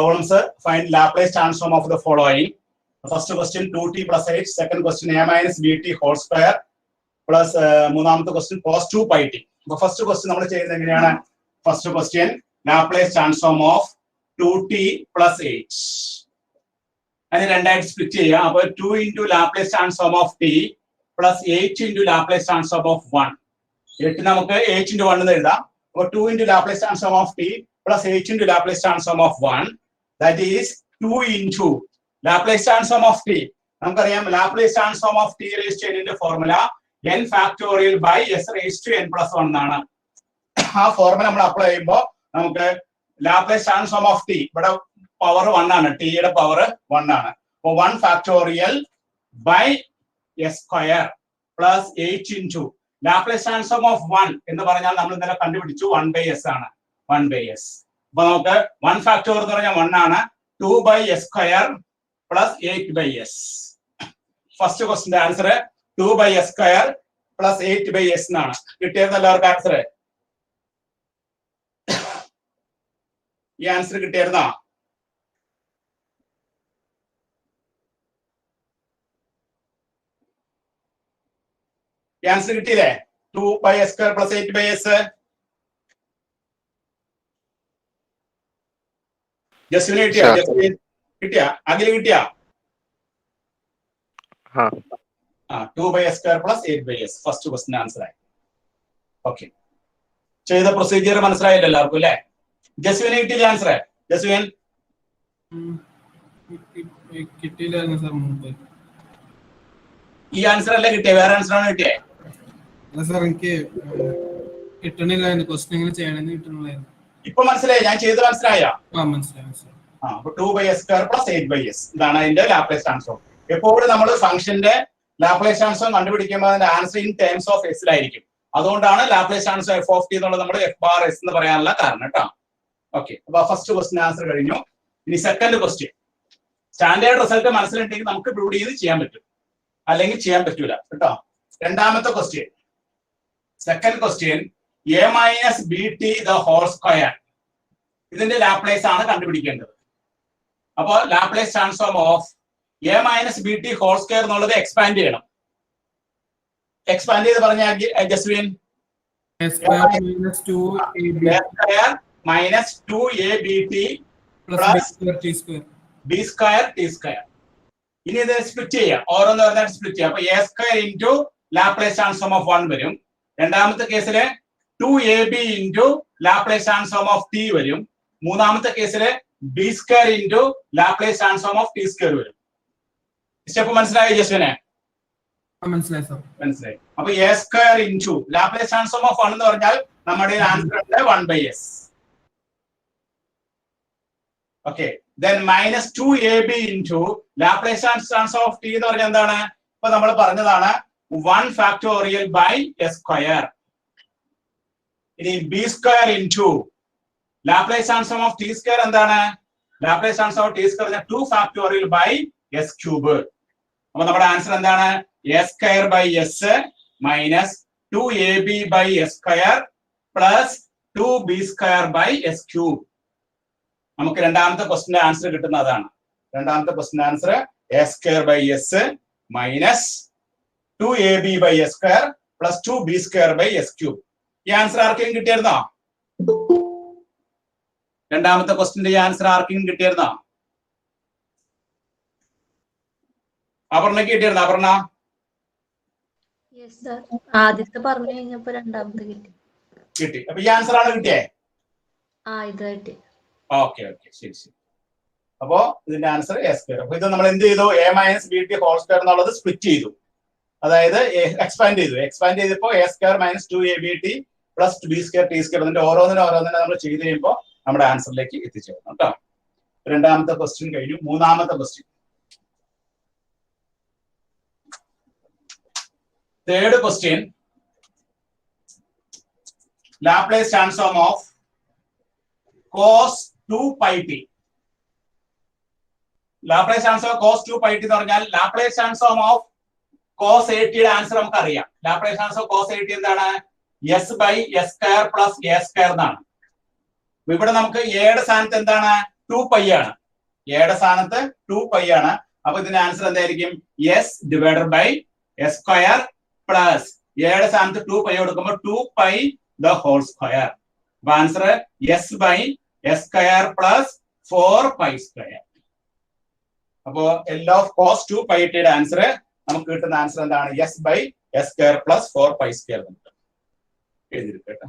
Problems, find Laplace transform of the following. First question 2t plus h, second question a minus bt whole square plus മൂന്നാമത്തെ question cos 2 pi t. അപ്പോൾ first question നമ്മൾ ചെയ്യുന്നത് എങ്ങനെയാണ്? First question Laplace transform of 2t plus h. അതിനെ രണ്ടായിട്ട് split ചെയ്യുക. അപ്പോൾ 2 into Laplace transform of t plus h into Laplace transform of 1. 8 നമുക്ക് h into 1 എന്ന് എഴുതാം. അപ്പോൾ 2 into Laplace transform of t plus h into Laplace transform of 1. That is 2 into Laplace transform of t. നമുക്കറിയാം Laplace transform of t raised to n ന്റെ formula n factorial by s raised to n plus 1 ആണ്. ആ formula നമ്മൾ apply ചെയ്യുമ്പോൾ നമുക്ക് Laplace transform of t, ഇവിടെ power 1 ആണ്, t യുടെ പവർ 1 ആണ്. അപ്പോൾ 1 factorial by s square plus h into Laplace transform of 1 എന്ന് പറഞ്ഞാൽ നമ്മൾ ഇന്നലെ കണ്ടുപിടിച്ചു 1 by s ആണ്. 1 by s. അപ്പൊ നമുക്ക് 1 factor എന്ന് പറഞ്ഞാൽ 1 ആണ്. 2 by s square plus 8 by s. First ക്വസ്റ്റിന്റെ answer 2 by s square plus 8 by s എന്നാണ്. കിട്ടിയത് എല്ലാവർക്കും ആൻസർ? ഈ ആൻസർ കിട്ടിയായിരുന്നോ? ഈ ആൻസർ കിട്ടിയില്ലേ? 2 by s square plus 8 by s. ജസ്വിന് കിട്ടിയാ? കിട്ടിയാ? അഖില് കിട്ടിയാ? 2 by s square plus 8 by s. First question answer ആയി. ഓക്കെ, ചെയ്ത പ്രൊസീജിയർ മനസ്സിലായില്ല എല്ലാവർക്കും അല്ലേ? ജസ്വിന് കിട്ടിയില്ല ആൻസർ? ജസ്വിൻ കിട്ടിയില്ലായിരുന്നു സാർ മുമ്പ്. ഈ ആൻസർ അല്ലേ കിട്ടിയ? വേറെ ആൻസർ ആണ് കിട്ടിയേ? അല്ല സാർ, എനിക്ക് കിട്ടണില്ലായിരുന്നു. ക്വസ്റ്റ്യൻ എങ്ങനെ ചെയ്യണമെന്ന് കിട്ടണില്ലായിരുന്നു. ഇപ്പൊ മനസ്സിലായി? ഞാൻ ചെയ്ത് മനസ്സിലായോ? മനസ്സിലായി. 2 by s square plus 8 by s. ഇതാണ് അതിന്റെ ലാപ്ലേസ് ട്രാൻസ്ഫോം. എപ്പോഴും നമ്മൾ ഫംഗ്ഷന്റെ ലാപ്ലേസ് ട്രാൻസ്ഫോം കണ്ടുപിടിക്കുമ്പോൾ അതിന്റെ ആൻസർ ഇൻ ടേംസ് ഓഫ് എസിലായിരിക്കും. അതുകൊണ്ടാണ് Laplace transform F of T എന്നുള്ളത് നമ്മൾ എഫ് ബാർ എസ് എന്ന് പറയാനുള്ള കാരണം കേട്ടോ. ഓക്കെ, അപ്പൊ ഫസ്റ്റ് ക്വസ്റ്റ്യൻ ആൻസർ കഴിഞ്ഞു. ഇനി സെക്കൻഡ് ക്വസ്റ്റ്യൻ. സ്റ്റാൻഡേർഡ് റിസൾട്ട് മനസ്സിലുണ്ടെങ്കിൽ നമുക്ക് പ്രൂവ് ചെയ്ത് ചെയ്യാൻ പറ്റും, അല്ലെങ്കിൽ ചെയ്യാൻ പറ്റൂല കേട്ടോ. രണ്ടാമത്തെ question, second question, a minus bt the whole square. ഇതിന്റെ ലാപ്ലേസ് ആണ് കണ്ടുപിടിക്കേണ്ടത്. അപ്പോൾ Laplace transform of a minus bt whole square എന്നുള്ളത് എക്സ്പാൻഡ് ചെയ്യണം. എക്സ്പാൻഡ് ചെയ്ത് പറഞ്ഞാൽ Jaswin minus 2abt plus b square t square. ഇനി ഇത് സ്പ്ലിറ്റ് ചെയ്യാം, ഓരോന്ന് പറഞ്ഞാൽ സ്പ്ലിറ്റ് ചെയ്യാം. അപ്പൊ a square into Laplace transform of 1 വരും. രണ്ടാമത്തെ കേസില് 2ab into Laplace transform of t വരും. മൂന്നാമത്തെ കേസില് b square into Laplace transform of t square വരും. സ്റ്റെപ്പ് മനസ്സിലായി ജസ്വിനെ? മനസ്സിലായി. അപ്പൊ a square into Laplace transform of 1 എന്ന് പറഞ്ഞാൽ നമ്മുടെ ആൻസർ ഉണ്ട് 1 by s. Okay, then minus 2ab into Laplace transform of t എന്ന് പറഞ്ഞാൽ എന്താണ്? ഇപ്പൊ നമ്മൾ പറഞ്ഞതാണ് 1 factorial by s square. ഇനി b square into Laplace transform of t square എന്താണ്? Laplace transform of t square 2 factorial by s cube. അപ്പൊ നമ്മുടെ ആൻസർ എന്താണ്? a square by s minus 2ab by s square plus 2b square by s cube. നമുക്ക് രണ്ടാമത്തെ ക്വസ്റ്റിന്റെ answer കിട്ടുന്ന അതാണ്. രണ്ടാമത്തെ ക്വസ്റ്റിന്റെ answer a square by s minus 2ab by s square plus 2b square by s cube. ഈ answer ആർക്കെങ്കിലും കിട്ടിയിരുന്നോ? രണ്ടാമത്തെ ക്വസ്റ്റിന്റെ answer ആർക്കെങ്കിലും കിട്ടിയിരുന്നോ? അപർണയ്ക്ക് കിട്ടിയിരുന്നോ? അപർണ ആദ്യത്തെ പറഞ്ഞു കഴിഞ്ഞപ്പോ രണ്ടാമത്തെ കിട്ടി. അപ്പൊ ഈ ആൻസർ ആണ് കിട്ടിയേ? ഇത് കിട്ടി. ഓക്കെ, ശരി. അപ്പോ ഇതിന്റെ ആൻസർ a square. അപ്പൊ ഇത് നമ്മൾ എന്ത് ചെയ്തു? a minus bt whole square എന്നുള്ളത് സ്പ്ലിറ്റ് ചെയ്തു, അതായത് എക്സ്പാൻഡ് ചെയ്തപ്പോ a square minus 2abt plus b square t square എന്നിട്ട് ഓരോന്നിനെ നമ്മൾ ചെയ്ത് കഴിയുമ്പോൾ നമ്മുടെ ആൻസറിലേക്ക് എത്തിച്ചേരണം കേട്ടോ. രണ്ടാമത്തെ ക്വസ്റ്റ്യൻ കഴിഞ്ഞു. മൂന്നാമത്തെ question, third question, Laplace transform of cos 2 pi t. Laplace transform cos 2 pi t എന്ന് പറഞ്ഞാൽ ലാപ്ലേസ് ട്രാൻസ്ഫോം ഓഫ് cos 80 യുടെ ആൻസർ നമുക്ക് അറിയാം. ലാപ്ലേസ് ട്രാൻസ്ഫോം cos 80 എന്താണ്? s by s square plus a square എന്നാണ്. ഇവിടെ നമുക്ക് a യുടെ സ്ഥാനത്ത് എന്താണ്? 2π ആണ്. എയുടെ സ്ഥാനത്ത് 2π ആണ്. അപ്പൊ ഇതിന്റെ ആൻസർ എന്തായിരിക്കും? S divided by s square plus എയുടെ സ്ഥാനത്ത് 2π കൊടുക്കുമ്പോൾ 2π ദ ഹോൾ സ്ക്വയർ. അപ്പൊ answer s by s square plus 4π square. അപ്പോ എൽ ഓഫ് കോസ് 2πt യുടെ ആൻസർ നമുക്ക് കിട്ടുന്ന ആൻസർ എന്താണ്? S by s square plus 4π square എഴുതിയിരിക്കട്ടെ.